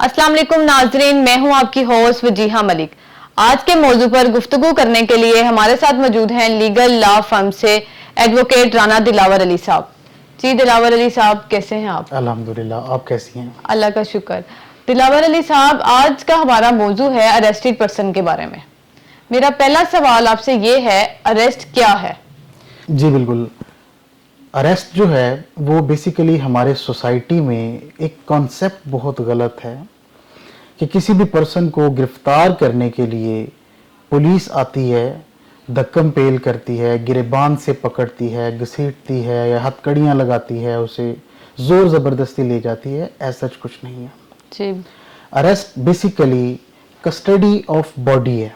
अस्सलाम वालेकुम नाजरीन, मैं हूं आपकी होस्ट वजीहा मलिक। आज के मौजू पर गुफ्तगू करने के लिए हमारे साथ मौजूद हैं लीगल लॉ फर्म से एडवोकेट राना दिलावर अली साहब। जी दिलावर अली साहब, कैसे हैं आप? अल्हम्दुलिल्लाह, आप कैसी हैं? अल्लाह का शुक्र। दिलावर अली साहब, आज का हमारा मौजू है अरेस्टेड पर्सन के बारे में। मेरा पहला सवाल आपसे ये है, अरेस्ट क्या है? जी बिल्कुल। अरेस्ट जो है वो बेसिकली हमारे सोसाइटी में एक कॉन्सेप्ट बहुत गलत है कि किसी भी पर्सन को गिरफ्तार करने के लिए पुलिस आती है, धक्कम पेल करती है, गिरेबान से पकड़ती है, घसीटती है या हथकड़ियाँ लगाती है, उसे ज़ोर ज़बरदस्ती ले जाती है। ऐसा कुछ नहीं है। जी, arrest basically custody of body है।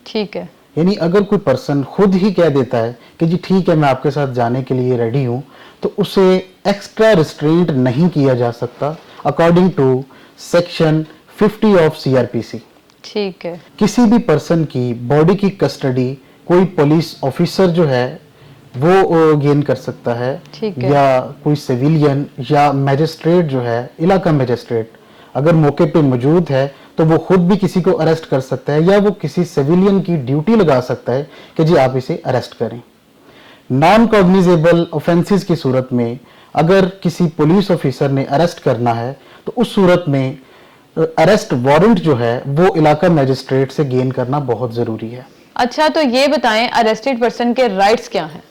ठीक है। यानी अगर कोई पर्सन खुद ही कह देता है कि जी ठीक है, मैं आपके साथ जाने के लिए रेडी हूं, तो उसे एक्स्ट्रा रिस्ट्रेंट नहीं किया जा सकता according to section 50 of CrPC. ठीक है। किसी भी पर्सन की बॉडी की कस्टडी कोई पुलिस ऑफिसर जो है वो गेन कर सकता है, ठीक है। या कोई सिविलियन या मैजिस्ट्रेट जो है, इलाका मैजिस्ट्रेट अगर मौके पे मौजूद है तो वो खुद भी किसी को अरेस्ट कर सकता है, या वो किसी सिविलियन की ड्यूटी लगा सकता है कि जी आप इसे अरेस्ट करें। नॉन कॉग्निजेबल ऑफेंसेस की सूरत में अगर किसी पुलिस ऑफिसर ने अरेस्ट करना है तो उस सूरत में अरेस्ट वारंट जो है वो इलाका मैजिस्ट्रेट से गेन करना बहुत जरूरी है। अच्छा, तो ये बताएं अरेस्टेड पर्सन के राइट्स क्या हैं?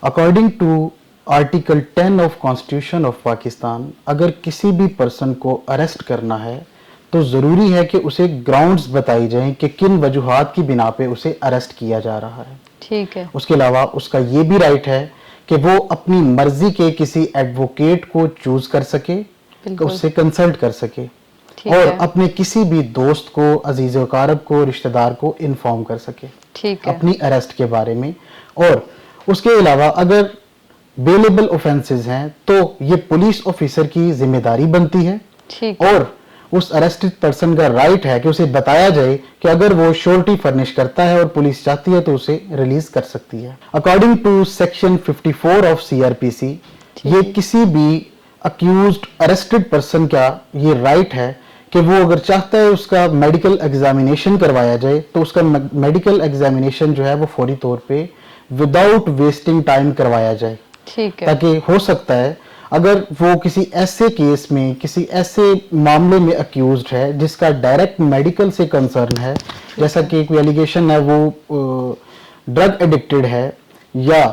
According to article 10 of constitution of Pakistan, अगर किसी भी पर्सन को अरेस्ट करना है तो जरूरी है कि उसे ग्राउंड्स बताई जाएं कि किन वजूहात की बिना पे उसे अरेस्ट किया जा रहा है। ठीक है। उसके अलावा उसका ये भी राइट है कि वो अपनी मर्जी के किसी एडवोकेट को चूज कर सके, उससे कंसल्ट कर सके, और अपने किसी भी दोस्त को, अजीज वकारब को, रिश्तेदार को इन्फॉर्म कर सके ठीक है अपनी अरेस्ट के बारे में। और उसके अलावा अगर बेलेबल ऑफेंसेस हैं तो ये पुलिस ऑफिसर की जिम्मेदारी बनती है, ठीक, और उस अरेस्टेड पर्सन का राइट है कि उसे बताया जाए कि अगर वो श्योरिटी फर्निश करता है और पुलिस चाहती है तो उसे रिलीज कर सकती है। According to section 54 of CrPC, ये किसी भी अक्यूज्ड अरेस्टेड पर्सन का ये राइट है कि वो अगर चाहता है उसका मेडिकल एग्जामिनेशन करवाया जाए तो उसका मेडिकल एग्जामिनेशन जो है वो फौरी तौर पे विदाउट वेस्टिंग टाइम करवाया जाए। ठीक है। ताकि हो सकता है अगर वो किसी ऐसे केस में, किसी ऐसे मामले में अक्यूज्ड है जिसका डायरेक्ट मेडिकल से कंसर्न है, जैसा कि कोई एलिगेशन है वो ड्रग एडिक्टेड है या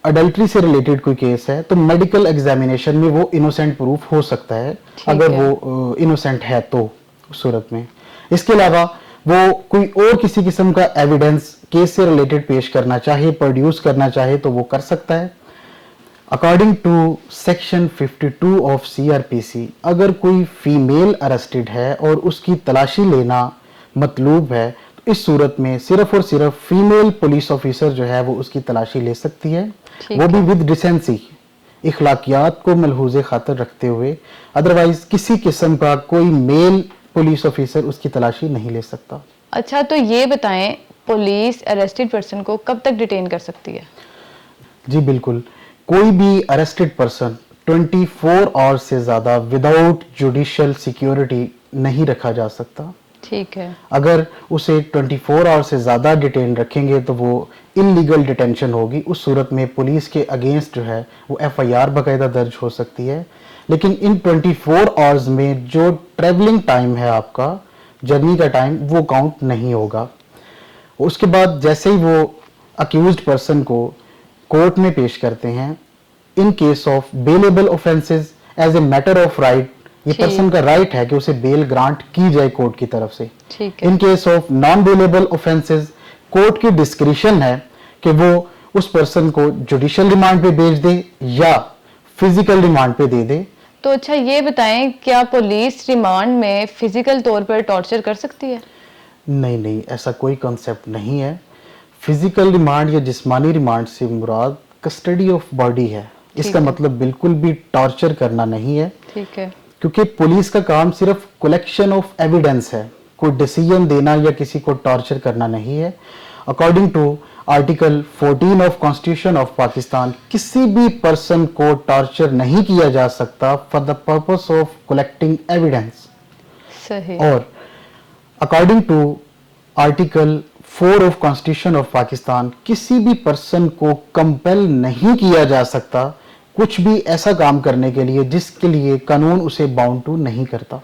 अडल्ट्री से रिलेटेड कोई केस है, तो मेडिकल एग्जामिनेशन में वो इनोसेंट प्रूफ हो सकता है अगर वो इनोसेंट है तो उस सूरत में। इसके अलावा वो कोई और किसी किस्म का एविडेंस केस से रिलेटेड पेश करना चाहे, प्रोड्यूस करना चाहे तो वो कर सकता है। According to section 52 of CrPC, अगर कोई फीमेल अरेस्टेड है और उसकी तलाशी लेना मतलूब है तो इस सूरत में सिर्फ और सिर्फ फीमेल पुलिस ऑफिसर जो है वो उसकी तलाशी ले सकती है, वो भी विद डिसेंसी, इखलाकियात को मलहूज़े खातर रखते हुए। अदरवाइज किसी किस्म का कोई मेल पुलिस ऑफिसर उसकी तलाशी नहीं ले सकता। अच्छा, तो ये बताएं पुलिस अरेस्टेड पर्सन को कब तक डिटेन कर सकती है? जी बिल्कुल, कोई भी अरेस्टेड पर्सन 24 आवर्स से ज्यादा विदाउट जुडिशियल सिक्योरिटी नहीं रखा जा सकता। ठीक है। अगर उसे 24 आवर्स से ज्यादा डिटेन रखेंगे तो वो इलीगल डिटेंशन होगी। उस सूरत में पुलिस के अगेंस्ट जो है वो एफआईआर बाकायदा दर्ज हो सकती है। लेकिन इन 24 आवर्स में जो ट्रेवलिंग टाइम है, आपका जर्नी का टाइम, वो काउंट नहीं होगा। उसके बाद जैसे ही वो अक्यूज्ड पर्सन को कोर्ट में पेश करते हैं, in case of bailable offences as a matter of right, ये पर्सन का राइट है कि उसे बेल ग्रांट की जाए कोर्ट की तरफ से। इन case of non bailable offences, court की डिस्क्रिशन है कि वो उस पर्सन को जुडिशियल रिमांड पे भेज दे या फिजिकल रिमांड पे दे दे। तो अच्छा, ये बताएं क्या पुलिस रिमांड में फिजिकल तौर पर टॉर्चर कर सकती है? नहीं नहीं, ऐसा कोई कॉन्सेप्ट नहीं है। फिजिकल रिमांड या जिस्मानी रिमांड से मुराद कस्टडी ऑफ बॉडी है। इसका मतलब बिल्कुल भी टॉर्चर करना नहीं है। ठीक है। क्योंकि पुलिस का काम सिर्फ कलेक्शन ऑफ एविडेंस है, कोई डिसीजन देना या किसी को टॉर्चर करना नहीं है। According to article 14 of constitution of Pakistan, किसी भी पर्सन को टॉर्चर नहीं किया जा सकता for the purpose of collecting evidence. सही। और according to article 4 of constitution of Pakistan किसी भी पर्सन को कंपेल नहीं किया जा सकता कुछ भी ऐसा काम करने के लिए जिसके लिए कानून उसे बाउंड टू नहीं करता।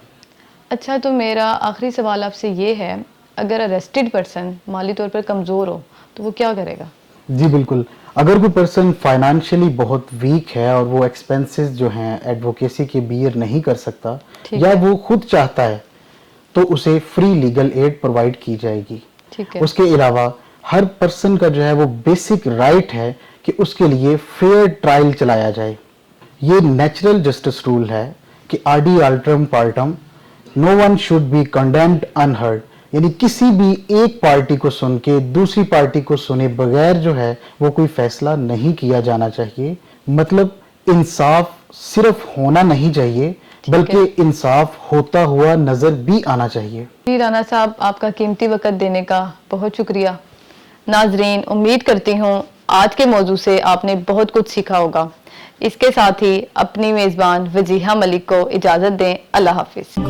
अच्छा, तो मेरा आखिरी सवाल आपसे ये है, अगर अरेस्टेड पर्सन माली तौर पर कमज़ोर हो तो वो क्या करेगा? जी बिल्कुल, अगर कोई पर्सन फाइनेंशियली बहुत वीक है और वो एक्सपेंसेस जो हैं एडवोकेसी के बियर नहीं कर सकता ठीक या है। वो खुद चाहता है तो उसे फ्री लीगल एड प्रोवाइड की जाएगी। ठीक है। उसके अलावा हर पर्सन का जो है वो बेसिक राइट है कि उसके लिए फेयर ट्रायल चलाया जाए। ये नेचुरल जस्टिस रूल है कि आडी अल्ट्रम पार्टम no one should be condemned unheard, यानी किसी भी एक पार्टी को सुन के दूसरी पार्टी को सुने बगैर जो है वो कोई फैसला नहीं किया जाना चाहिए। मतलब इंसाफ सिर्फ होना नहीं चाहिए बल्कि इंसाफ होता हुआ नजर भी आना चाहिए। जी राना साहब, आपका कीमती वक्त देने का बहुत शुक्रिया। नाजरीन, उम्मीद करती हूँ आज के मौजू से आपने बहुत कुछ सीखा होगा। इसके साथ ही अपनी मेज़बान वजीहा मलिक को इजाज़त दें। अल्लाह हाफिज़।